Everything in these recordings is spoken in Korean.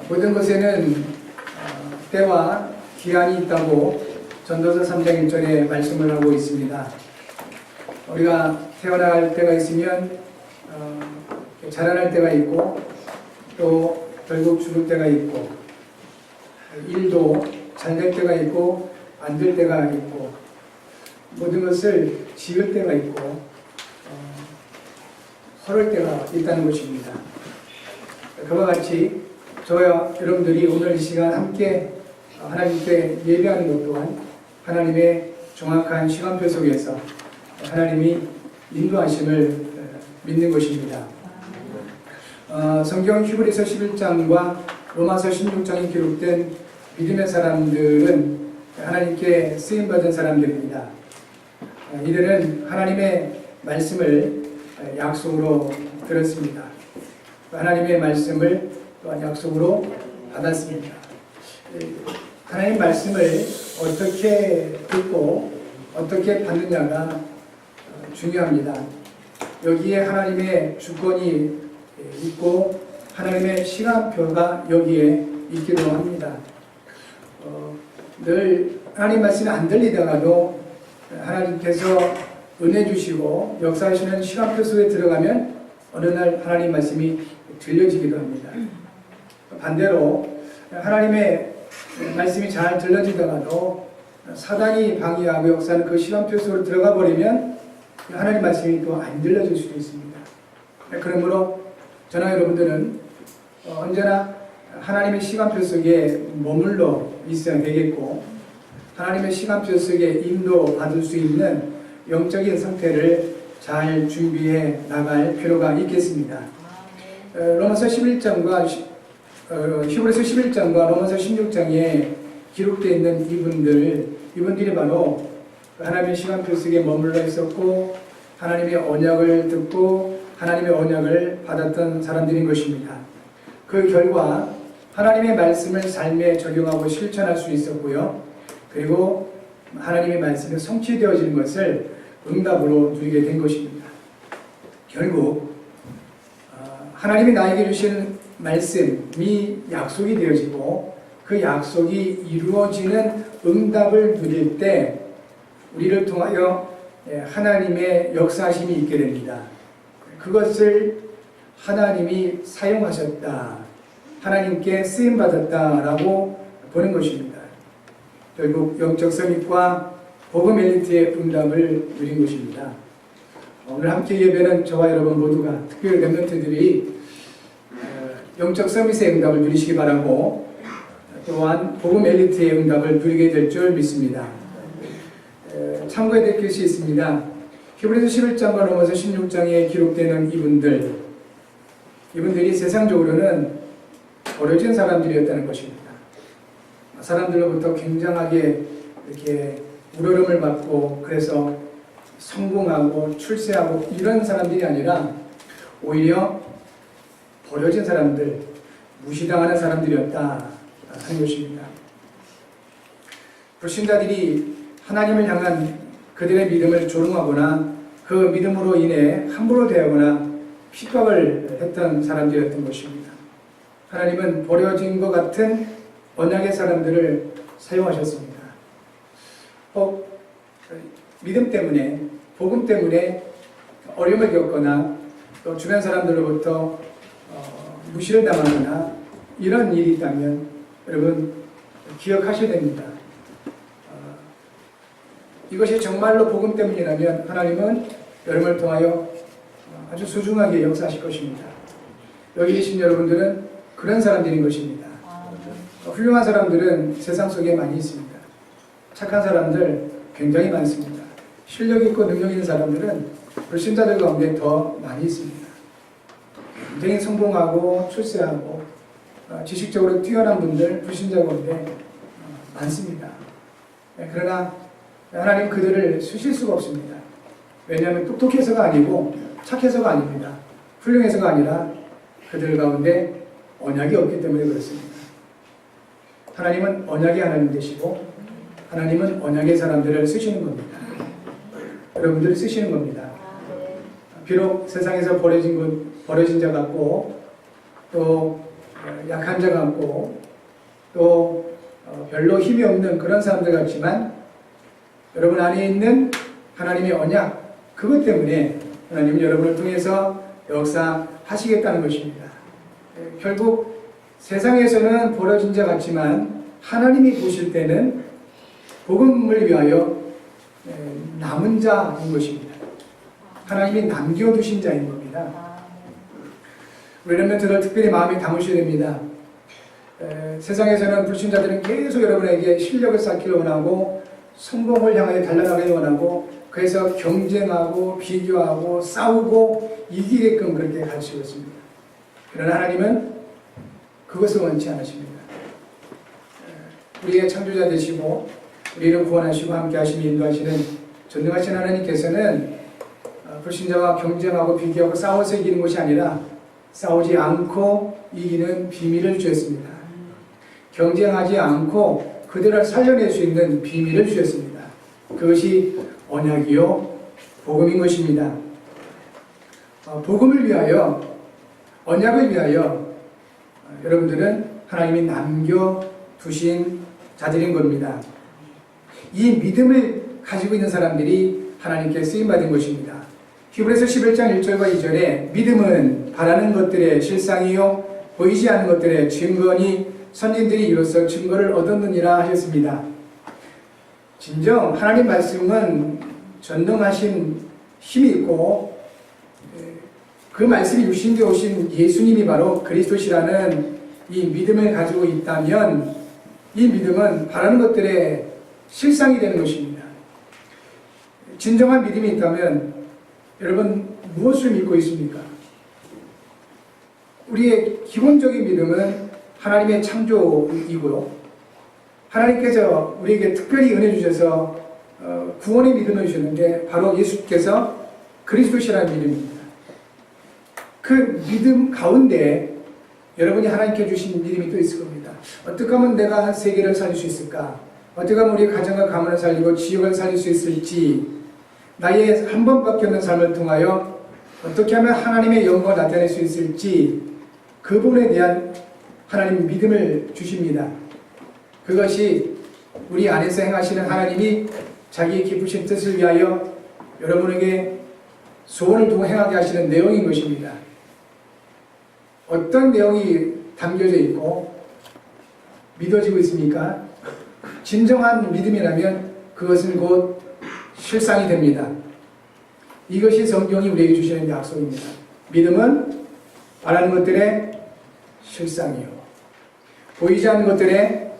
모든 것에는 때와 기한이 있다고 전도서 3장 1절에 말씀을 하고 있습니다. 우리가 태어날 때가 있으면 자라날 때가 있고 또 결국 죽을 때가 있고 일도 잘 될 때가 있고 안 될 때가 있고 모든 것을 지을 때가 있고 헐을 때가 있다는 것입니다. 그와 같이 저와 여러분들이 오늘 이 시간 함께 하나님께 예배하는 것 또한 하나님의 정확한 시간표 속에서 하나님이 인도하심을 믿는 것입니다. 성경 히브리서 11장과 로마서 16장에 기록된 믿음의 사람들은 하나님께 쓰임받은 사람들입니다. 이들은 하나님의 말씀을 약속으로 들었습니다. 하나님의 말씀을 또한 약속으로 받았습니다. 하나님의 말씀을 어떻게 듣고 어떻게 받느냐가 중요합니다. 여기에 하나님의 주권이 있고 하나님의 시간표가 여기에 있기도 합니다. 늘 하나님 말씀이 안 들리다가도 하나님께서 은혜 주시고 역사하시는 시간표 속에 들어가면 어느 날 하나님 말씀이 들려지기도 합니다. 반대로 하나님의 말씀이 잘 들려지다가도 사단이 방해하고 역사하는 그 시간표 속으로 들어가 버리면 하나님 말씀이 또 안 들려질 수도 있습니다. 그러므로 저나 여러분들은 언제나 하나님의 시간표 속에 머물러 있어야 되겠고 하나님의 시간표 속에 인도받을 수 있는 영적인 상태를 잘 준비해 나갈 필요가 있겠습니다. 로마서 11장과 히브리서 11장과 로마서 16장에 기록되어 있는 이분들이 바로 하나님의 시간표 속에 머물러 있었고 하나님의 언약을 듣고 하나님의 언약을 받았던 사람들인 것입니다. 그 결과 하나님의 말씀을 삶에 적용하고 실천할 수 있었고요. 그리고 하나님의 말씀이 성취되어지는 것을 응답으로 누리게 된 것입니다. 결국 하나님이 나에게 주신 말씀이 약속이 되어지고 그 약속이 이루어지는 응답을 누릴 때 우리를 통하여 하나님의 역사하심이 있게 됩니다. 그것을 하나님이 사용하셨다, 하나님께 쓰임받았다라고 보는 것입니다. 결국 영적 서밋과 복음 엘리트의 응답을 누린 것입니다. 오늘 함께 예배는 저와 여러분 모두가 특별히 렘넌트들이 영적 서밋의 응답을 누리시기 바라고 또한 복음 엘리트의 응답을 누리게 될 줄 믿습니다. 참고해야 될 것이 있습니다. 히브리서 11장과 로마서 16장에 기록되는 이분들이 세상적으로는 버려진 사람들이었다는 것입니다. 사람들로부터 굉장하게 이렇게 우러름을 받고 그래서 성공하고 출세하고 이런 사람들이 아니라 오히려 버려진 사람들, 무시당하는 사람들이었다 하는 것입니다. 불신자들이 하나님을 향한 그들의 믿음을 조롱하거나 그 믿음으로 인해 함부로 대하거나 핍박을 했던 사람들이었던 것입니다. 하나님은 버려진 것 같은 언약의 사람들을 사용하셨습니다. 믿음 때문에, 복음 때문에 어려움을 겪거나 또 주변 사람들로부터 무시를 당하거나 이런 일이 있다면 여러분 기억하셔야 됩니다. 이것이 정말로 복음 때문이라면 하나님은 여러분을 통하여 아주 소중하게 역사하실 것입니다. 여기 계신 여러분들은 그런 사람들인 것입니다. 훌륭한 사람들은 세상 속에 많이 있습니다. 착한 사람들 굉장히 많습니다. 실력 있고 능력 있는 사람들은 불신자들 가운데 더 많이 있습니다. 굉장히 성공하고 출세하고 지식적으로 뛰어난 분들 불신자 가운데 많습니다. 그러나 하나님 그들을 쓰실 수가 없습니다. 왜냐하면 똑똑해서가 아니고 착해서가 아닙니다. 훌륭해서가 아니라 그들 가운데 언약이 없기 때문에 그렇습니다. 하나님은 언약의 하나님 되시고 하나님은 언약의 사람들을 쓰시는 겁니다. 여러분들을 쓰시는 겁니다. 비록 세상에서 버려진 자 같고 또 약한 자 같고 또 별로 힘이 없는 그런 사람들 같지만 여러분 안에 있는 하나님의 언약, 그것 때문에 하나님은 여러분을 통해서 역사하시겠다는 것입니다. 결국 세상에서는 벌어진 자 같지만 하나님이 보실 때는 복음을 위하여 남은 자인 것입니다. 하나님이 남겨두신 자인 겁니다. 왜냐하면 저를 특별히 마음에 담으셔야 됩니다. 세상에서는 불신자들은 계속 여러분에게 실력을 쌓기를 원하고 성공을 향하여 달려나가길 원하고 그래서 경쟁하고 비교하고 싸우고 이기게끔 그렇게 가르치고 있습니다. 그러나 하나님은 그것을 원치 않으십니다. 우리의 창조자 되시고 우리를 구원하시고 함께 하시며 인도하시는 전능하신 하나님께서는 불신자와 경쟁하고 비교하고 싸워서 이기는 것이 아니라 싸우지 않고 이기는 비밀을 주셨습니다. 경쟁하지 않고 그들을 살려낼 수 있는 비밀을 주셨습니다. 그것이 언약이요 복음인 것입니다. 복음을 위하여, 언약을 위하여 여러분들은 하나님이 남겨두신 자들인 겁니다. 이 믿음을 가지고 있는 사람들이 하나님께 쓰임받은 것입니다. 히브리서 11장 1절과 2절에 믿음은 바라는 것들의 실상이요 보이지 않는 것들의 증거니 선진들이 이로써 증거를 얻었느니라 하셨습니다. 진정 하나님 말씀은 전능하신 힘이 있고 그 말씀이 육신되어 오신 예수님이 바로 그리스도시라는 이 믿음을 가지고 있다면 이 믿음은 바라는 것들의 실상이 되는 것입니다. 진정한 믿음이 있다면 여러분 무엇을 믿고 있습니까? 우리의 기본적인 믿음은 하나님의 창조이고요. 하나님께서 우리에게 특별히 은혜 주셔서 구원의 믿음을 주셨는데 바로 예수께서 그리스도시라는 믿음입니다. 그 믿음 가운데 여러분이 하나님께 주신 믿음이 또 있을 겁니다. 어떻게 하면 내가 세계를 살릴 수 있을까? 어떻게 하면 우리 가정과 가문을 살리고 지역을 살릴 수 있을지, 나의 한 번밖에 없는 삶을 통하여 어떻게 하면 하나님의 영광을 나타낼 수 있을지, 그 부분에 대한 하나님 믿음을 주십니다. 그것이 우리 안에서 행하시는 하나님이 자기의 기쁘신 뜻을 위하여 여러분에게 소원을 두고 행하게 하시는 내용인 것입니다. 어떤 내용이 담겨져 있고 믿어지고 있습니까? 진정한 믿음이라면 그것은 곧 실상이 됩니다. 이것이 성경이 우리에게 주시는 약속입니다. 믿음은 바라는 것들의 실상이요 보이지 않는 것들의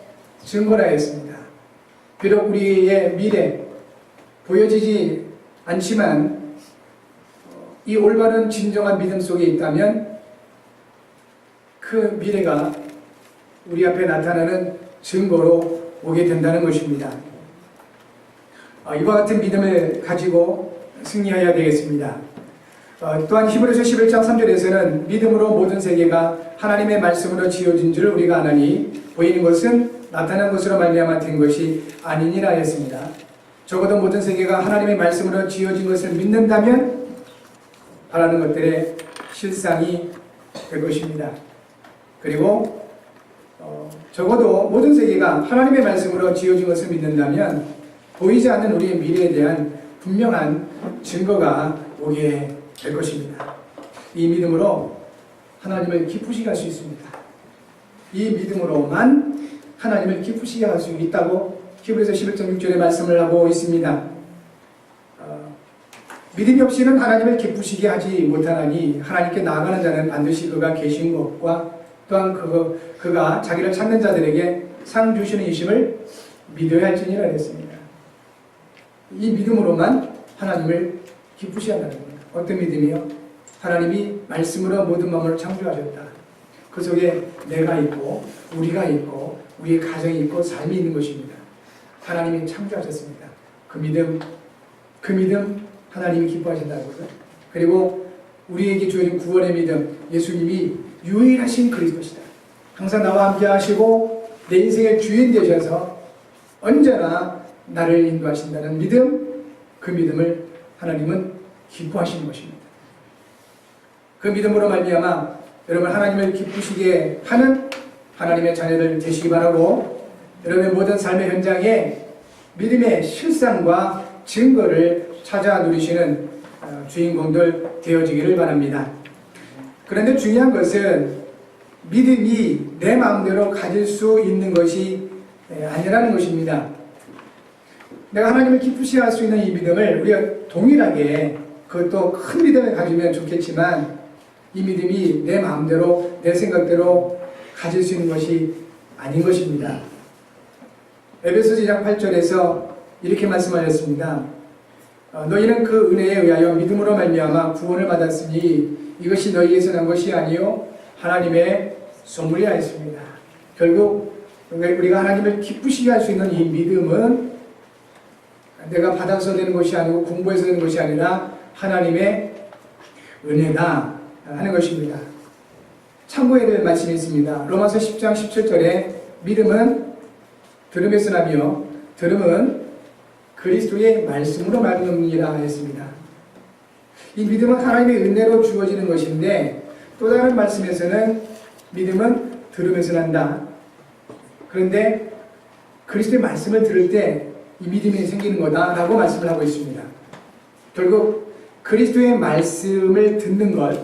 증거라 했습니다. 비록 우리의 미래 보여지지 않지만 이 올바른 진정한 믿음 속에 있다면 그 미래가 우리 앞에 나타나는 증거로 오게 된다는 것입니다. 이와 같은 믿음을 가지고 승리해야 되겠습니다. 또한 히브리서 11장 3절에서는 믿음으로 모든 세계가 하나님의 말씀으로 지어진 줄 우리가 아나니 보이는 것은 나타난 것으로 말미암아 된 것이 아니니라 했습니다. 적어도 모든 세계가 하나님의 말씀으로 지어진 것을 믿는다면 바라는 것들의 실상이 될 것입니다. 그리고 적어도 모든 세계가 하나님의 말씀으로 지어진 것을 믿는다면 보이지 않는 우리의 미래에 대한 분명한 증거가 오게 될 것입니다. 이 믿음으로 하나님을 기쁘시게 할 수 있습니다. 이 믿음으로만 하나님을 기쁘시게 할 수 있다고 히브리서 11장 6절에 말씀을 하고 있습니다. 믿음이 없이는 하나님을 기쁘시게 하지 못하나니 하나님께 나아가는 자는 반드시 그가 계신 것과 또한 그가 자기를 찾는 자들에게 상 주시는 이심을 믿어야 할지니라 했습니다. 이 믿음으로만 하나님을 기쁘시게 한다는 겁니다. 어떤 믿음이요? 하나님이 말씀으로 모든 만물을 창조하셨다. 그 속에 내가 있고 우리가 있고 우리의 가정이 있고 삶이 있는 것입니다. 하나님이 창조하셨습니다. 그 믿음 하나님이 기뻐하신다는 거죠. 그리고 우리에게 주어진 구원의 믿음, 예수님이 유일하신 그리스도시다. 항상 나와 함께 하시고 내 인생의 주인 되셔서 언제나 나를 인도하신다는 믿음, 그 믿음을 하나님은 기뻐하시는 것입니다. 그 믿음으로 말미암아 여러분 하나님을 기쁘시게 하는 하나님의 자녀들 되시기 바라고, 여러분의 모든 삶의 현장에 믿음의 실상과 증거를 찾아 누리시는 주인공들 되어지기를 바랍니다. 그런데 중요한 것은 믿음이 내 마음대로 가질 수 있는 것이 아니라는 것입니다. 내가 하나님을 기쁘시게 할 수 있는 이 믿음을 우리가 동일하게, 그것도 큰 믿음을 가지면 좋겠지만, 이 믿음이 내 마음대로 내 생각대로 가질 수 있는 것이 아닌 것입니다. 에베소서 2장 8절에서 이렇게 말씀하셨습니다. 너희는 그 은혜에 의하여 믿음으로 말미암아 구원을 받았으니 이것이 너희에서 난 것이 아니요 하나님의 선물이라 했습니다. 결국 우리가 하나님을 기쁘시게 할 수 있는 이 믿음은 내가 받아서 되는 것이 아니고 공부해서 되는 것이 아니라 하나님의 은혜다 하는 것입니다. 참고해야 될 말씀이 있습니다. 로마서 10장 17절에 믿음은 들음에서 나며 들음은 그리스도의 말씀으로 말미암느니라 했습니다. 이 믿음은 하나님의 은혜로 주어지는 것인데, 또 다른 말씀에서는 믿음은 들음에서 난다. 그런데 그리스도의 말씀을 들을 때 이 믿음이 생기는 거다라고 말씀을 하고 있습니다. 결국 그리스도의 말씀을 듣는 것,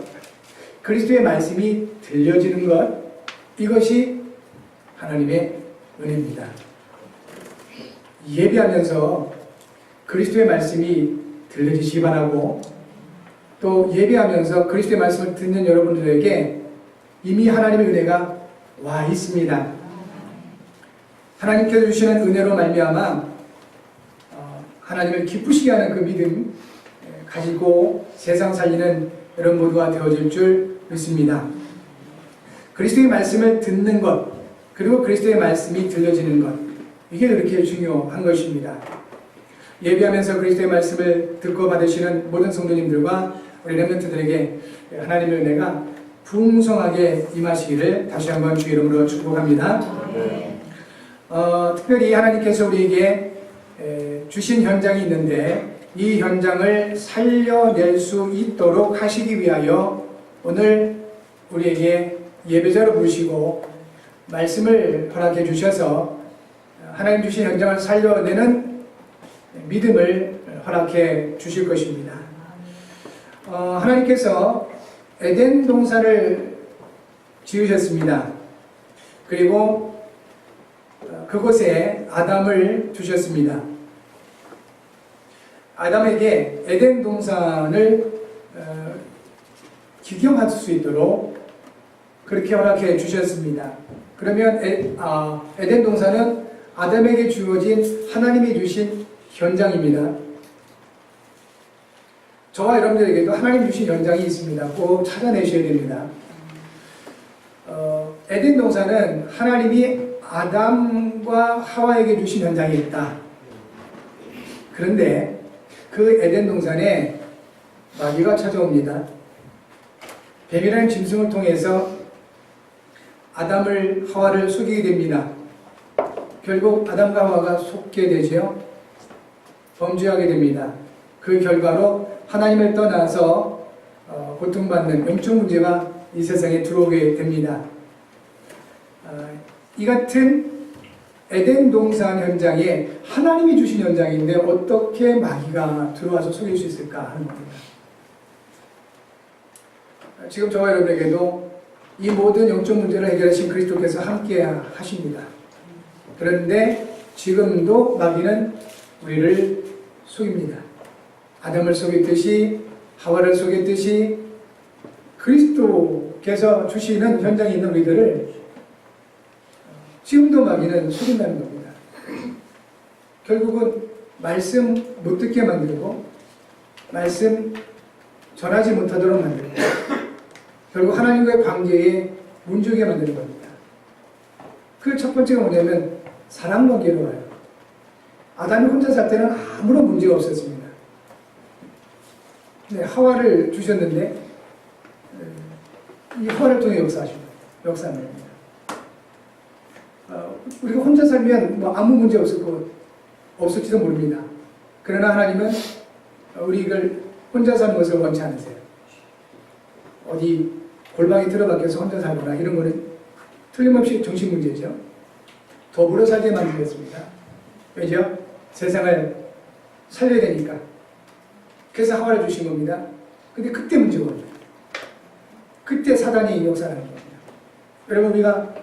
그리스도의 말씀이 들려지는 것, 이것이 하나님의 은혜입니다. 예배하면서 그리스도의 말씀이 들려지시기 바라고, 또 예배하면서 그리스도의 말씀을 듣는 여러분들에게 이미 하나님의 은혜가 와 있습니다. 하나님께서 주시는 은혜로 말미암아 하나님을 기쁘시게 하는 그 믿음 가지고 세상 살리는 여러분 모두가 되어질 줄 믿습니다. 그리스도의 말씀을 듣는 것, 그리고 그리스도의 말씀이 들려지는 것, 이게 그렇게 중요한 것입니다. 예배하면서 그리스도의 말씀을 듣고 받으시는 모든 성도님들과 우리 렘넌트들에게 하나님의 은혜가 풍성하게 임하시기를 다시 한번 주 이름으로 축복합니다. 특별히 하나님께서 우리에게 주신 현장이 있는데, 이 현장을 살려낼 수 있도록 하시기 위하여 오늘 우리에게 예배자로 부르시고 말씀을 허락해 주셔서 하나님 주신 현장을 살려내는 믿음을 허락해 주실 것입니다. 하나님께서 에덴 동산을 지으셨습니다. 그리고 그곳에 아담을 두셨습니다. 아담에게 에덴 동산을 기경할 수 있도록 그렇게 허락해 주셨습니다. 그러면 에덴 동산은 아담에게 주어진 하나님이 주신 현장입니다. 저와 여러분들에게도 하나님 주신 현장이 있습니다. 꼭 찾아내셔야 됩니다. 에덴 동산은 하나님이 아담과 하와에게 주신 현장이 있다. 그런데 그 에덴 동산에 마귀가 찾아옵니다. 뱀이라는 짐승을 통해서 아담을 하와를 속이게 됩니다. 결국 아담과 하와가 속게 되죠. 범죄하게 됩니다. 그 결과로 하나님을 떠나서 고통받는 영적 문제가 이 세상에 들어오게 됩니다. 이 같은 에덴 동산 현장에 하나님이 주신 현장인데 어떻게 마귀가 들어와서 속일 수 있을까 하는 겁니다. 지금 저와 여러분에게도 이 모든 영적 문제를 해결하신 그리스도께서 함께 하십니다. 그런데 지금도 마귀는 우리를 속입니다. 아담을 속였듯이 하와를 속였듯이 그리스도께서 주시는 현장에 있는 우리들을 지금도 마귀는 속인다는 겁니다. 결국은 말씀 못 듣게 만들고 말씀 전하지 못하도록 만들고 결국 하나님과의 관계에 문제게 만드는 겁니다. 그 첫 번째가 뭐냐면 사랑 관계로 와요. 아담이 혼자 살 때는 아무런 문제가 없었습니다. 네, 하와를 주셨는데 이 하와를 통해 역사하는 겁니다. 우리가 혼자 살면 뭐 아무 문제 없을지도 모릅니다. 그러나 하나님은 우리 이걸 혼자 사는 것을 원치 않으세요. 어디 골방에 틀어박혀서 혼자 살거나 이런 거는 틀림없이 정신 문제죠. 더불어 살게 만들었습니다. 왜죠? 세상을 살려야 되니까. 그래서 하와를 주신 겁니다. 근데 그때 문제가 옵니다. 그때 사단이 역사하는 겁니다. 여러분, 우리가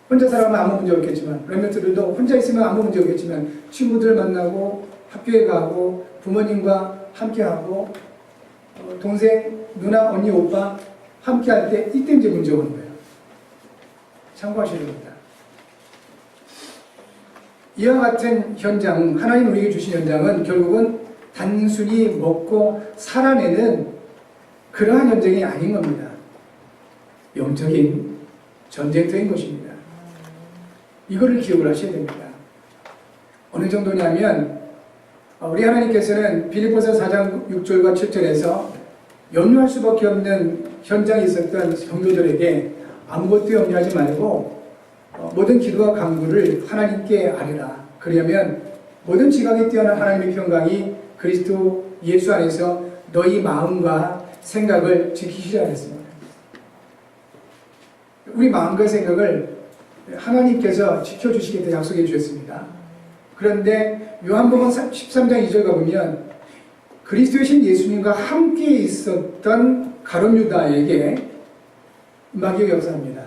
혼자 살아가면 아무 문제 없겠지만, 렘넌트들도 혼자 있으면 아무 문제 없겠지만, 친구들 만나고 학교에 가고 부모님과 함께하고 동생, 누나, 언니, 오빠 함께할 때 이때 이제 문제가 오는 거예요. 참고하셔야 됩니다. 이와 같은 현장, 하나님 우리에게 주신 현장은 결국은 단순히 먹고 살아내는 그러한 전쟁이 아닌 겁니다. 영적인 전쟁터인 것입니다. 이거를 기억을 하셔야 됩니다. 어느 정도냐면 우리 하나님께서는 빌립보서 4장 6절과 7절에서 염려할 수밖에 없는 현장에 있었던 성도들에게 아무것도 염려하지 말고 모든 기도와 간구를 하나님께 아뢰라. 그러면 모든 지각에 뛰어난 하나님의 평강이 그리스도 예수 안에서 너희 마음과 생각을 지키시라 했습니다. 우리 마음과 생각을 하나님께서 지켜주시겠다 약속해 주셨습니다. 그런데 요한복음 13장 2절 가보면 그리스도의 신 예수님과 함께 있었던 가룟 유다에게 마귀가 역사합니다.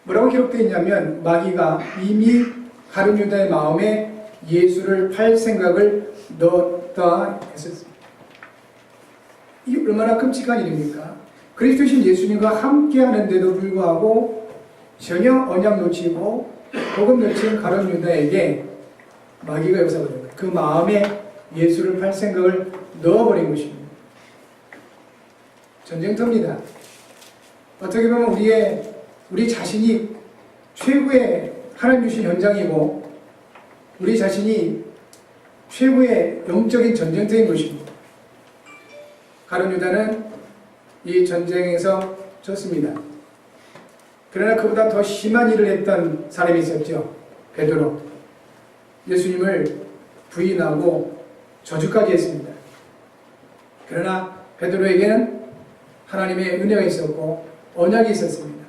뭐라고 기록되어 있냐면 마귀가 이미 가룟 유다의 마음에 예수를 팔 생각을 넣었다 했었습니다. 이게 얼마나 끔찍한 일입니까? 그리스도신 예수님과 함께 하는데도 불구하고 전혀 언약 놓치고 복음 놓친 가룟 유다에게 마귀가 역사버린 거예요. 그 마음에 예수를 팔 생각을 넣어버린 것입니다. 전쟁터입니다. 어떻게 보면 우리 자신이 최고의 하나님 주신 현장이고 우리 자신이 최고의 영적인 전쟁터인 것입니다. 가룟 유다는 이 전쟁에서 졌습니다. 그러나 그보다 더 심한 일을 했던 사람이 있었죠. 베드로. 예수님을 부인하고 저주까지 했습니다. 그러나 베드로에게는 하나님의 은혜가 있었고 언약이 있었습니다.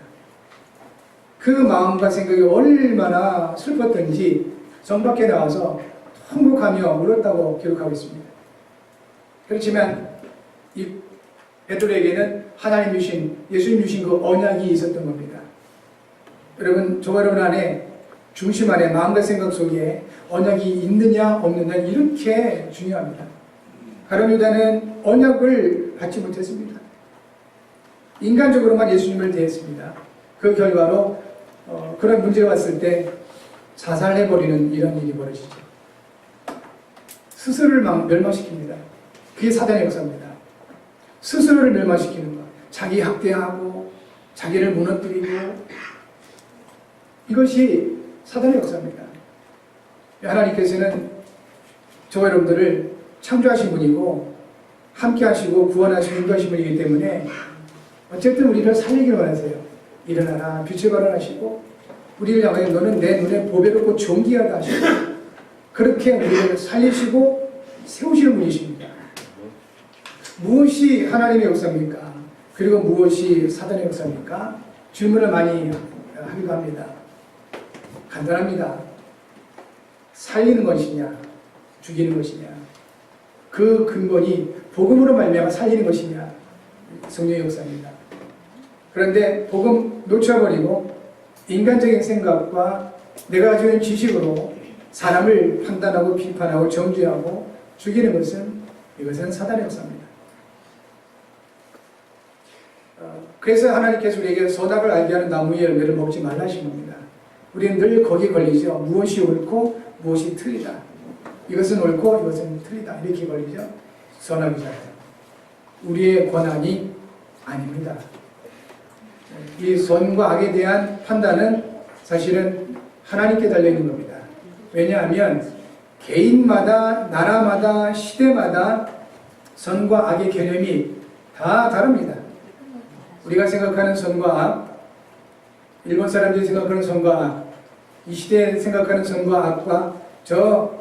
그 마음과 생각이 얼마나 슬펐던지 성 밖에 나와서 통곡하며 울었다고 기록하고 있습니다. 그렇지만 이 베드로에게는 하나님 주신, 예수님 주신 그 언약이 있었던 겁니다. 여러분, 저와 여러분 안에 중심 안에 마음과 생각 속에 언약이 있느냐 없느냐 이렇게 중요합니다. 가룟 유다는 언약을 받지 못했습니다. 인간적으로만 예수님을 대했습니다. 그 결과로 그런 문제가 왔을 때 자살해버리는 이런 일이 벌어지죠. 스스로를 멸망시킵니다. 그게 사단의 역사입니다. 스스로를 멸망시키는 것, 자기 학대하고 자기를 무너뜨리고 이것이 사단의 역사입니다. 하나님께서는 저와 여러분들을 창조하신 분이고 함께 하시고 구원하시고 인도하신 분이기 때문에 어쨌든 우리를 살리기를 원하세요. 일어나라 빛을 발하시고 우리를 향하여 너는 내 눈에 보배롭고 존귀하다 하시고 그렇게 우리를 살리시고 세우시는 분이십니다. 무엇이 하나님의 역사입니까? 그리고 무엇이 사단의 역사입니까? 질문을 많이 하기도 합니다. 간단합니다. 살리는 것이냐 죽이는 것이냐 그 근본이 복음으로 말미암아 살리는 것이냐 성령의 역사입니다. 그런데 복음 놓쳐버리고 인간적인 생각과 내가 가지고 있는 지식으로 사람을 판단하고 비판하고 정죄하고 죽이는 것은 이것은 사단의 역사입니다. 그래서 하나님께서 우리에게 선악을 알게 하는 나무의 열매를 먹지 말라 하신 겁니다. 우리는 늘 거기 걸리죠. 무엇이 옳고 무엇이 틀리다. 이것은 옳고 이것은 틀리다. 이렇게 걸리죠. 선악이잖아요. 우리의 권한이 아닙니다. 이 선과 악에 대한 판단은 사실은 하나님께 달려있는 겁니다. 왜냐하면 개인마다 나라마다 시대마다 선과 악의 개념이 다 다릅니다. 우리가 생각하는 선과 악, 일본 사람들이 생각하는 선과 악, 이 시대에 생각하는 선과 악과 저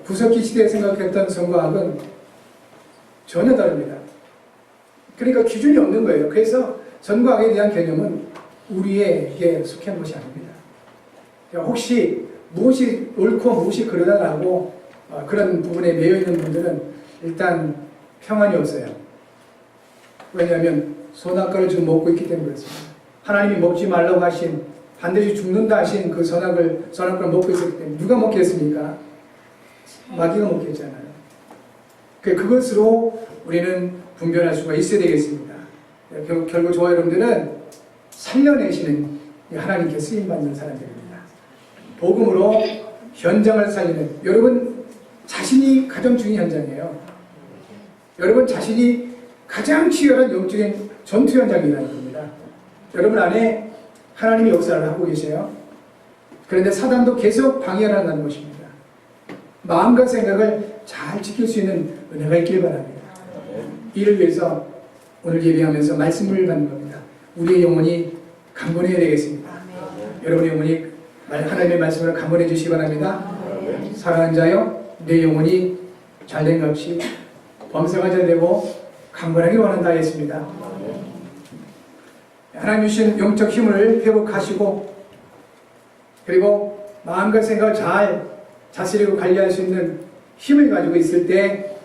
구석기 시대에 생각했던 선과 악은 전혀 다릅니다. 그러니까 기준이 없는 거예요. 그래서 선과 악에 대한 개념은 우리에게 속한 것이 아닙니다. 혹시 무엇이 옳고 무엇이 그러다라고 그런 부분에 매여 있는 분들은 일단 평안이 없어요. 왜냐하면 선악과를 지금 먹고 있기 때문에 그렇습니다. 하나님이 먹지 말라고 하신, 반드시 죽는다 하신 그 선악과를 먹고 있었기 때문에 누가 먹겠습니까? 마귀가 먹겠잖아요. 그것으로 우리는 분별할 수가 있어야 되겠습니다. 결국 저와 여러분들은 살려내시는 하나님께 쓰임받는 사람들입니다. 복음으로 현장을 살리는, 여러분 자신이 가장 중요한 현장이에요. 여러분 자신이 가장 치열한 영적인 전투 현장이라는 겁니다. 여러분 안에 하나님이 역사를 하고 계세요. 그런데 사단도 계속 방해를 한다는 것입니다. 마음과 생각을 잘 지킬 수 있는 은혜가 있길 바랍니다. 이를 위해서 오늘 예배하면서 말씀을 받는 겁니다. 우리의 영혼이 강건해야 되겠습니다. 여러분의 영혼이 하나님의 말씀을 강건해 주시기 바랍니다. 사랑하는 자여, 내 영혼이 잘된 값이 범사가 잘 되고 강건하기 원한다 했습니다. 하나님 주신 영적 힘을 회복하시고, 그리고 마음과 생각을 잘 다스리고 관리할 수 있는 힘을 가지고 있을 때,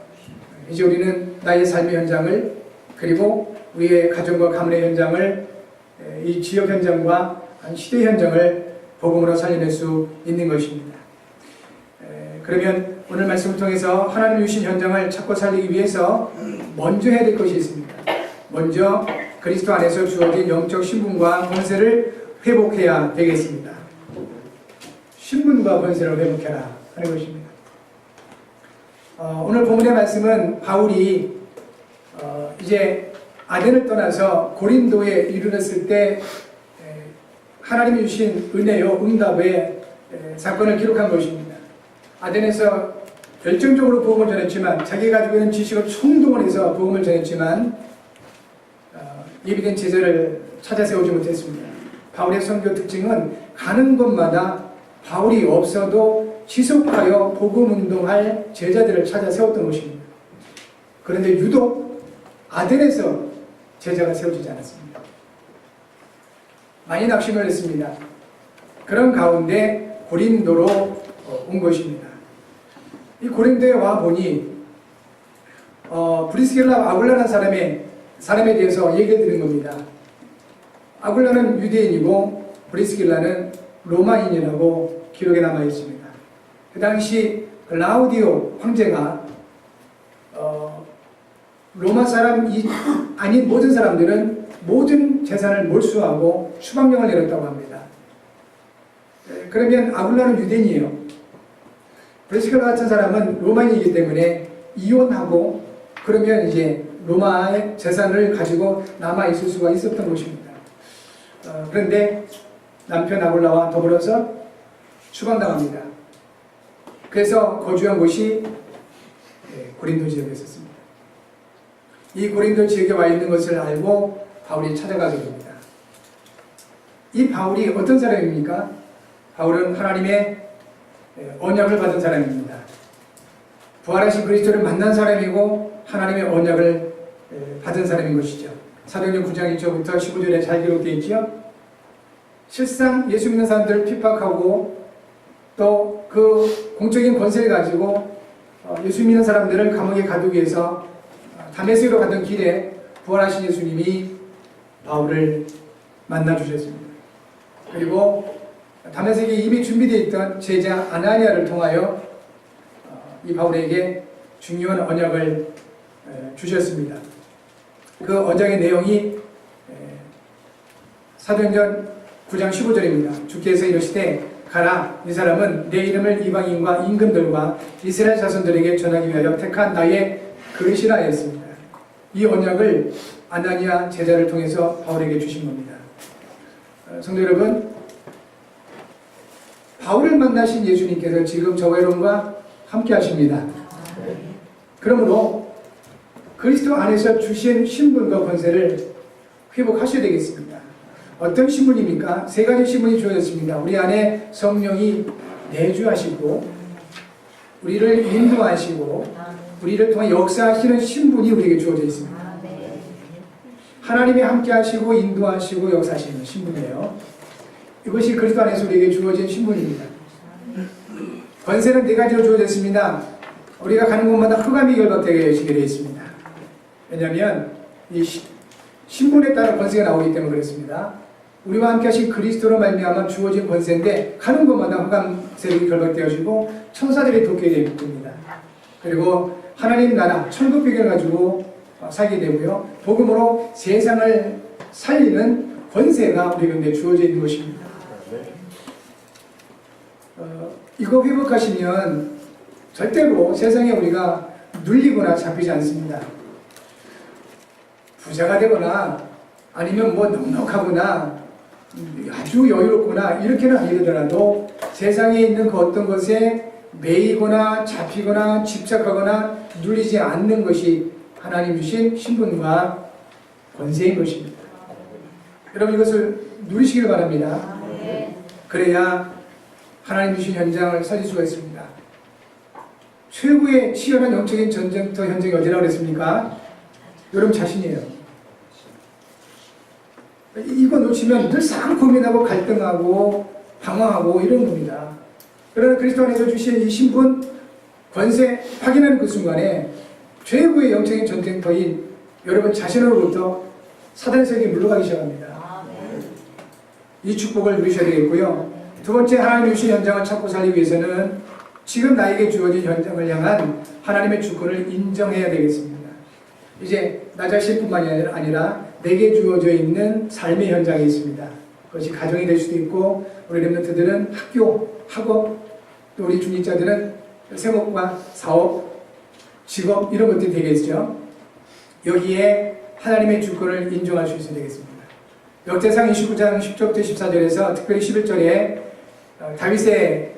이제 우리는 나의 삶의 현장을, 그리고 우리의 가정과 가문의 현장을, 이 지역 현장과 시대 현장을 복음으로 살려낼 수 있는 것입니다. 그러면 오늘 말씀을 통해서 하나님 주신 현장을 찾고 살리기 위해서 먼저 해야 될 것이 있습니다. 먼저 그리스도 안에서 주어진 영적 신분과 권세를 회복해야 되겠습니다. 신분과 권세를 회복해라 하는 것입니다. 오늘 본문의 말씀은 바울이 이제 아덴을 떠나서 고린도에 이르렀을 때 하나님이 주신 은혜요 응답의 사건을 기록한 것입니다. 아덴에서 열정적으로 복음을 전했지만, 자기가 가지고 있는 지식을 총동원해서 복음을 전했지만 예비된 제자를 찾아 세우지 못했습니다. 바울의 선교 특징은 가는 곳마다 바울이 없어도 지속하여 복음 운동할 제자들을 찾아 세웠던 것입니다. 그런데 유독 아덴에서 제자가 세워지지 않았습니다. 많이 낙심을 했습니다. 그런 가운데 고린도로 온 것입니다. 이 고린도에 와 보니 브리스길라 아굴라라는 사람에 대해서 얘기를 드린 겁니다. 아굴라는 유대인이고 브리스길라는 로마인이라고 기록에 남아 있습니다. 그 당시 라우디오 황제가 로마 사람이 아닌 모든 사람들은 모든 재산을 몰수하고 추방령을 내렸다고 합니다. 그러면 아굴라는 유대인이에요. 브리스길라 같은 사람은 로마인이기 때문에 이혼하고 그러면 이제 로마의 재산을 가지고 남아 있을 수가 있었던 것입니다. 그런데 남편 아굴라와 더불어서 추방당합니다. 그래서 거주한 곳이 고린도 지역에 있었습니다. 이 고린도 지역에 와 있는 것을 알고 바울이 찾아가게 됩니다. 이 바울이 어떤 사람입니까? 바울은 하나님의 언약을 받은 사람입니다. 부활하신 그리스도를 만난 사람이고 하나님의 언약을 받은 사람인 것이죠. 사도행전 9장 1절부터 15절에 잘 기록되어 있죠. 실상 예수 믿는 사람들을 핍박하고 또 그 공적인 권세를 가지고 예수 믿는 사람들을 감옥에 가두기 위해서 다메섹으로 가던 길에 부활하신 예수님이 바울을 만나 주셨습니다. 그리고 다메섹에 이미 준비되어 있던 제자 아나니아를 통하여 이 바울에게 중요한 언약을 주셨습니다. 그 언약의 내용이 사도행전 9장 15절입니다. 주께서 이르시되 가라, 이 사람은 내 이름을 이방인과 임금들과 이스라엘 자손들에게 전하기 위하여 택한 나의 그릇이라 했습니다. 이 언약을 아나니아 제자를 통해서 바울에게 주신 겁니다. 성도 여러분, 바울을 만나신 예수님께서 지금 저와 여러분과 함께 하십니다. 그러므로 그리스도 안에서 주신 신분과 권세를 회복하셔야 되겠습니다. 어떤 신분입니까? 세 가지 신분이 주어졌습니다. 우리 안에 성령이 내주하시고 우리를 인도하시고 우리를 통해 역사하시는 신분이 우리에게 주어져 있습니다. 하나님이 함께 하시고 인도하시고 역사하시는 신분이에요. 이것이 그리스도 안에서 우리에게 주어진 신분입니다. 권세는 네 가지로 주어졌습니다. 우리가 가는 곳마다 흑암이 결박되게 되어 있습니다. 왜냐하면 이 신분에 따라 권세가 나오기 때문에 그렇습니다. 우리와 함께 하신 그리스도로 말미암아 주어진 권세인데 가는 곳마다 흑암 세력이 결박되어지고 천사들이 돕게 됩니다. 그리고 하나님 나라 천국 비결을 가지고 살게 되고요. 복음으로 세상을 살리는 권세가 우리 가운데 주어져 있는 것입니다. 이거 회복하시면 절대로 세상에 우리가 눌리거나 잡히지 않습니다. 부자가 되거나 아니면 뭐 넉넉하거나 아주 여유롭거나 이렇게는 아니더라도 세상에 있는 그 어떤 것에 매이거나 잡히거나 집착하거나 눌리지 않는 것이 하나님 주신 신분과 권세인 것입니다. 여러분 이것을 누리시길 바랍니다. 그래야 하나님 주신 현장을 살릴 수가 있습니다. 최고의 치열한 영적인 전쟁터 현장이 어디라고 그랬습니까? 여러분 자신이에요. 이거 놓치면 늘상 고민하고 갈등하고 방황하고 이런 겁니다. 그러나 그리스도 안에서 주신 이 신분, 권세 확인하는 그 순간에 최고의 영적인 전쟁터인 여러분 자신으로부터 사단의 세력이 물러가기 시작합니다. 이 축복을 누리셔야 되겠고요. 두 번째, 하나님 주신 현장을 찾고 살기 위해서는 지금 나에게 주어진 현장을 향한 하나님의 주권을 인정해야 되겠습니다. 이제 나 자신뿐만이 아니라 내게 주어져 있는 삶의 현장이 있습니다. 그것이 가정이 될 수도 있고 우리 렘넌트들은 학교, 학업, 또 우리 중직자들은 생업과 사업, 직업 이런 것들이 되겠죠. 여기에 하나님의 주권을 인정할 수 있어야 되겠습니다. 역대상 29장 10절부터 14절에서 특별히 11절에 다윗의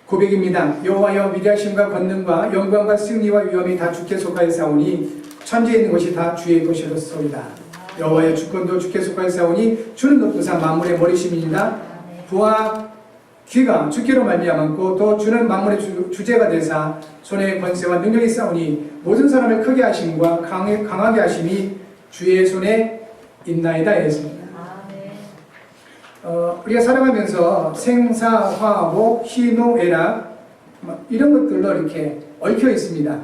고백입니다. 여호와여 위대하심과 권능과 영광과 승리와 위엄이 다 주께 속하였사오니 천지에 있는 것이 다 주의 것이로소이다. 여호와의 주권도 주께 속하였사오니 주는 높으사 만물의 머리심이니라. 부와 귀가 주께로 말미암았고 또 주는 만물의 주제가 되사 손에 권세와 능력이 있사오니 모든 사람을 크게 하심과 강하게 하심이 주의 손에 있나이다 했습니다. 우리가 살아가면서 생사, 화목, 희노, 애락 이런 것들로 이렇게 얽혀 있습니다.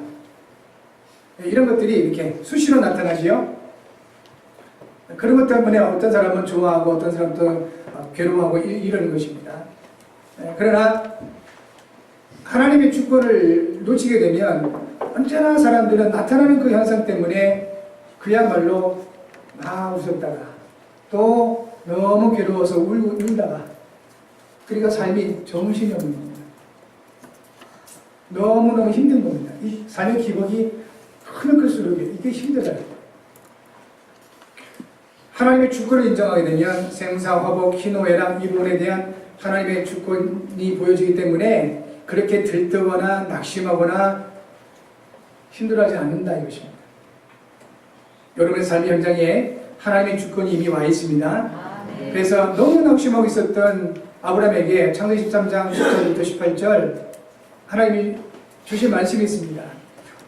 이런 것들이 이렇게 수시로 나타나지요. 그런 것 때문에 어떤 사람은 좋아하고 어떤 사람은 괴로워하고 이러는 것입니다. 그러나 하나님의 주권을 놓치게 되면 언제나 사람들은 나타나는 그 현상 때문에 그야말로 웃었다가 또 너무 괴로워서 울다가 그러니까 삶이 정신이 없는 겁니다. 너무너무 힘든 겁니다. 이 삶의 기복이 크면 클수록 이게 힘들어요. 하나님의 주권을 인정하게 되면 생사, 화복, 희노애락 이 부분에 대한 하나님의 주권이 보여지기 때문에 그렇게 들뜨거나 낙심하거나 힘들어하지 않는다 이것입니다. 여러분의 삶의 현장에 하나님의 주권이 이미 와 있습니다. 그래서 너무 낙심하고 있었던 아브라함에게 창세기 13장 10절부터 18절 하나님이 주신 말씀이 있습니다.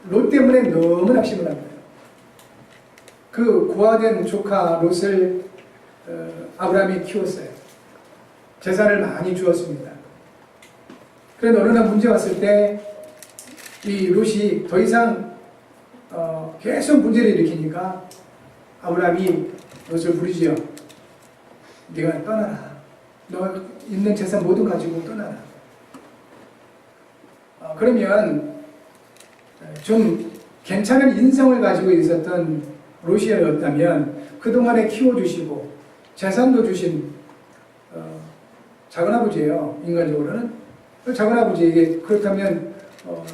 롯 때문에 너무 낙심을 합니다. 그 고아된 조카 롯을 아브라함이 키웠어요. 재산을 많이 주었습니다. 그런데 어느 날 문제 왔을 때 이 롯이 더 이상 계속 문제를 일으키니까 아브라함이 롯을 부르지요. 네가 떠나라. 너 있는 재산 모두 가지고 떠나라. 그러면 좀 괜찮은 인성을 가지고 있었던 롯이었다면 그동안에 키워주시고 재산도 주신 작은아버지예요. 인간적으로는. 작은아버지에게 그렇다면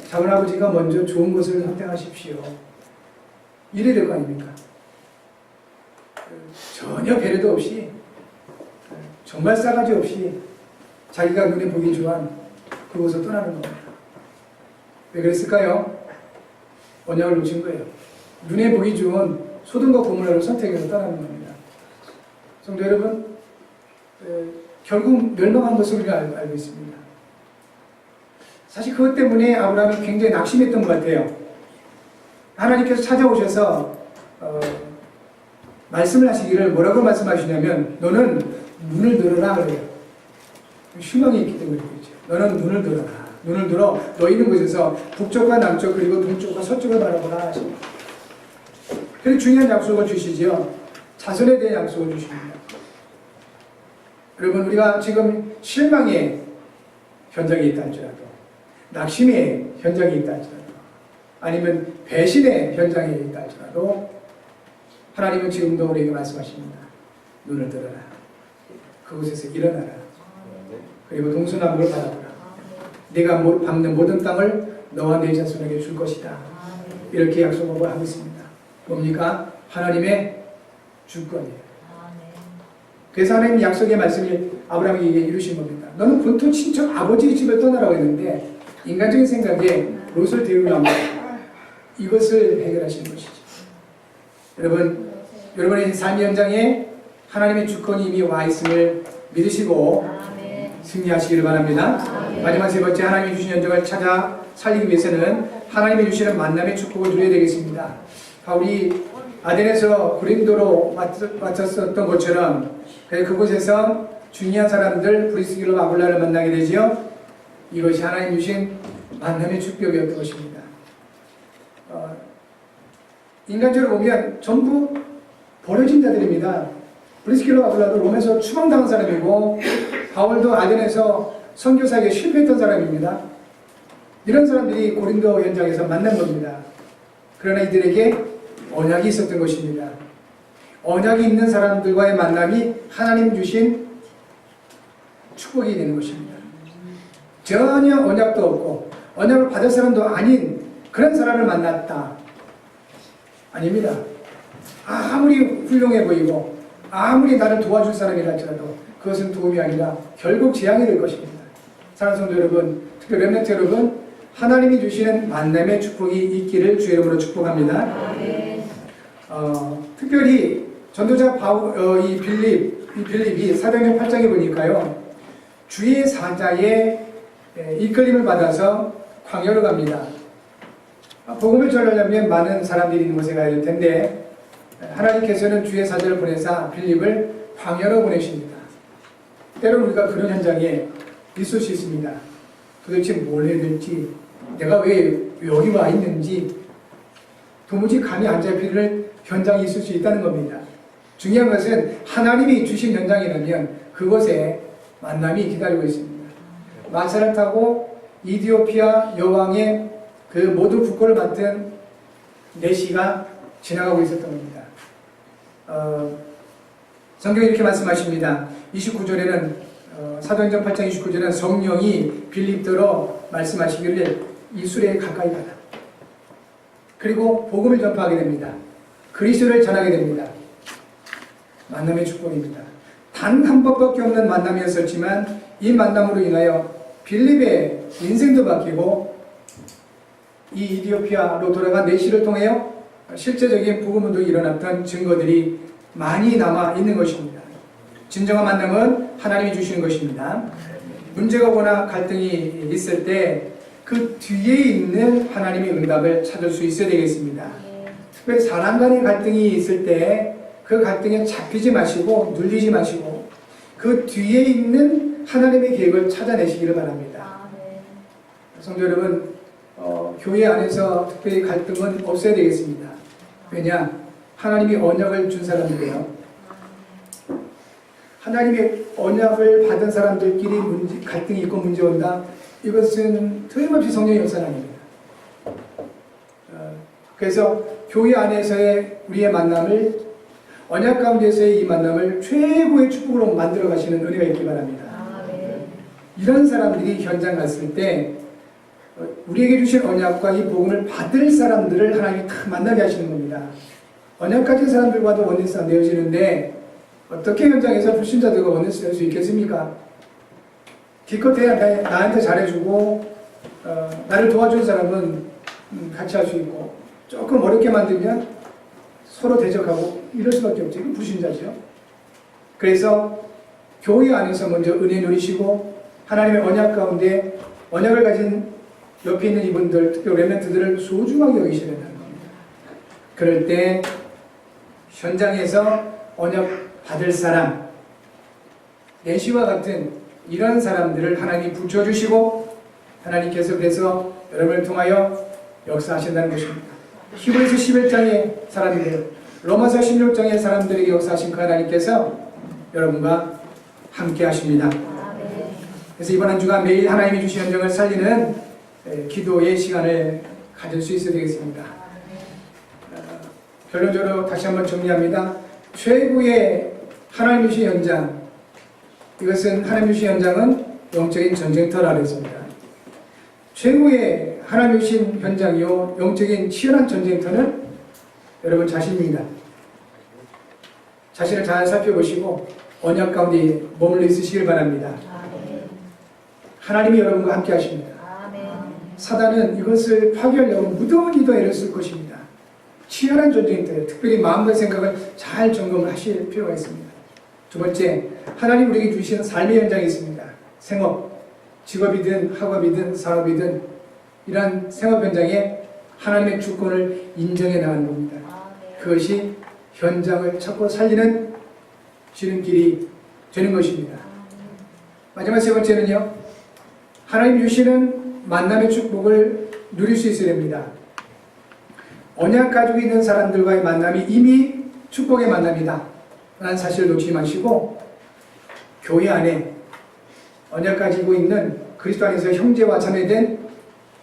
작은아버지가 먼저 좋은 것을 선택하십시오. 이래야 될 거 아닙니까? 전혀 배려도 없이 정말 싸가지 없이 자기가 눈에 보기 좋아한 그곳을 떠나는 겁니다. 왜 그랬을까요? 언약을 놓친 거예요. 눈에 보기 좋은 소돔과 고모라를 선택해서 떠나는 겁니다. 성도 여러분, 결국 멸망한 것을 우리가 알고 있습니다. 사실 그것 때문에 아브라함이 굉장히 낙심했던 것 같아요. 하나님께서 찾아오셔서 말씀을 하시기를 뭐라고 말씀하시냐면 너는 눈을 들어라 그래요. 희망이 있기 때문에 그렇죠. 너는 눈을 들어라. 눈을 들어 너 있는 곳에서 북쪽과 남쪽 그리고 동쪽과 서쪽을 바라보라 하십니다. 그리고 중요한 약속을 주시죠. 자손에 대한 약속을 주십니다. 여러분 우리가 지금 실망의 현장에 있다 할지라도 낙심의 현장에 있다 할지라도 아니면 배신의 현장에 있다 할지라도 하나님은 지금도 우리에게 말씀하십니다. 눈을 들어라. 그곳에서 일어나라. 그리고 동서남북을 바라보라. 네가 밟는 모든 땅을 너와 네 자손에게 줄 것이다. 이렇게 약속을 하고 있습니다. 뭡니까? 하나님의 주권이에요. 그래서 하나님 약속의 말씀을 아브라함에게 이루신 겁니다. 너는 본토 친척 아버지 집을 떠나라고 했는데 인간적인 생각에 롯을 데리고 합니다. 이것을 해결하시는 것이죠. 여러분, 여러분의 삶 현장에 하나님의 주권이 이미 와 있음을 믿으시고 승리하시기를 바랍니다. 마지막 세 번째, 하나님이 주신 현장을 찾아 살리기 위해서는 하나님이 주시는 만남의 축복을 누려야 되겠습니다. 바울이 아덴에서 고린도로 왔었던 것처럼 그곳에서 중요한 사람들 브리스길과 아굴라를 만나게 되지요. 이것이 하나님 주신 만남의 축복이었던 것입니다. 인간적으로 보면 전부 버려진 자들입니다. 브리스길과 아굴라도 롬에서 추방당한 사람이고 바울도 아덴에서 선교사에게 실패했던 사람입니다. 이런 사람들이 고린도 현장에서 만난 겁니다. 그러나 이들에게 언약이 있었던 것입니다. 언약이 있는 사람들과의 만남이 하나님 주신 축복이 되는 것입니다. 전혀 언약도 없고 언약을 받을 사람도 아닌 그런 사람을 만났다. 아닙니다. 아무리 훌륭해 보이고 아무리 나를 도와줄 사람이라 할지라도 그것은 도움이 아니라 결국 재앙이 될 것입니다. 사랑하는 성도 여러분, 특별히 렘넌트 여러분, 하나님이 주시는 만남의 축복이 있기를 주의 이름으로 축복합니다. 특별히 전도자 이 빌립이 사도행전 8장에 보니까요, 주의 사자의 이끌림을 받아서 광야로 갑니다. 복음을 전하려면 많은 사람들이 있는 곳에 가야 될 텐데 하나님께서는 주의 사자를 보내사 빌립을 광야로 보내십니다. 때로는 우리가 그런 현장에 있을 수 있습니다. 도대체 뭘 해야 될지, 내가 왜 여기 와 있는지 도무지 감이 안 잡히는 현장이 있을 수 있다는 겁니다. 중요한 것은 하나님이 주신 현장이라면 그곳에 만남이 기다리고 있습니다. 마차를 타고 이디오피아 여왕의 그 모든 국고를 맡은 내시가 지나가고 있었던 겁니다. 성경이 이렇게 말씀하십니다. 29절에는 사도행전 8장 29절에는 성령이 빌립더러 말씀하시기를 이 수레에 가까이 가라. 그리고 복음을 전파하게 됩니다. 그리스도를 전하게 됩니다. 만남의 축복입니다. 단 한 번밖에 없는 만남이었었지만 이 만남으로 인하여 빌립의 인생도 바뀌고 이 이디오피아로 돌아간 내시를 통하여 실제적인 복음운동이 일어났던 증거들이 많이 남아 있는 것입니다. 진정한 만남은 하나님이 주시는 것입니다. 문제가 오거나 갈등이 있을 때 그 뒤에 있는 하나님의 응답을 찾을 수 있어야 되겠습니다. 특별히 사람 간의 갈등이 있을 때 그 갈등에 잡히지 마시고 눌리지 마시고 그 뒤에 있는 하나님의 계획을 찾아내시기를 바랍니다. 성도 여러분, 교회 안에서 특별히 갈등은 없어야 되겠습니다. 왜냐? 하나님이 언약을 준 사람들이에요. 하나님의 언약을 받은 사람들끼리 갈등이 있고 문제 온다. 이것은 틀림없이 성령의 역사는 아닙니다. 그래서 교회 안에서의 우리의 만남을, 언약 가운데서의 이 만남을 최고의 축복으로 만들어 가시는 은혜가 있기 바랍니다. 이런 사람들이 현장 갔을 때 우리에게 주신 언약과 이 복음을 받을 사람들을 하나님이 다 만나게 하시는 겁니다. 언약 가진 사람들과도 원리스가 되어지는데 어떻게 현장에서 불신자들과 원리스 될 수 있겠습니까? 기껏해야 나한테 잘해주고 나를 도와준 사람은 같이 할 수 있고 조금 어렵게 만들면 서로 대적하고 이럴 수밖에 없죠. 이건 불신자죠. 그래서 교회 안에서 먼저 은혜 누리시고 하나님의 언약 가운데 언약을 가진 옆에 있는 이분들, 특히 렘넌트들을 소중하게 여기셔야 된다는 겁니다. 그럴 때 현장에서 언약 받을 사람, 내시와 같은 이런 사람들을 하나님 붙여주시고 하나님께서 그래서 여러분을 통하여 역사하신다는 것입니다. 히브리서 11장의 사람들, 로마서 16장의 사람들에게 역사하신 그 하나님께서 여러분과 함께 하십니다. 그래서 이번 한 주간 매일 하나님이 주신 현장을 살리는 기도의 시간을 가질 수 있어야 되겠습니다. 결론적으로 다시 한번 정리합니다. 최고의 하나님 주신 현장, 이것은 하나님 주신 현장은 영적인 전쟁터라고 했습니다. 최고의 하나님 주신 현장이요 영적인 치열한 전쟁터는 여러분 자신입니다. 자신을 잘 살펴보시고 언약 가운데 머물러 있으시길 바랍니다. 하나님이 여러분과 함께 하십니다. 사단은 이것을 파괴하려고 무더기도 애를 쓸 것입니다. 치열한 전쟁터에 특별히 마음과 생각을 잘 점검을 하실 필요가 있습니다. 두 번째, 하나님 우리에게 주시는 삶의 현장이 있습니다. 생업, 직업이든 학업이든 사업이든 이러한 생업 현장에 하나님의 주권을 인정해 나가는 겁니다. 그것이 현장을 찾고 살리는 지름길이 되는 것입니다. 마지막 세 번째는요, 하나님 주시는 만남의 축복을 누릴 수 있어야 됩니다. 언약 가지고 있는 사람들과의 만남이 이미 축복의 만남이다 라는 사실을 놓치지 마시고, 교회 안에 언약 가지고 있는 그리스도 안에서 형제와 자매된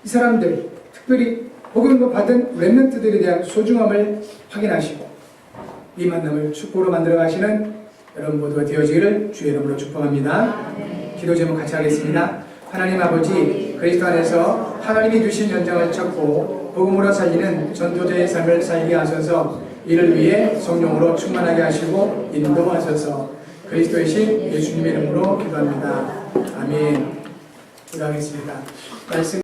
이 사람들, 특별히 복음을 받은 렘넌트들에 대한 소중함을 확인하시고 이 만남을 축복으로 만들어 가시는 여러분 모두가 되어지기를 주의 이름으로 축복합니다. 기도 제목 같이 하겠습니다. 하나님 아버지, 그리스도 안에서 하나님이 주신 현장을 찾고 복음으로 살리는 전도자의 삶을 살게 하셔서 이를 위해 성령으로 충만하게 하시고 인도하셔서 그리스도의 신 예수님의 이름으로 기도합니다. 아멘. 기도하겠습니다. 말씀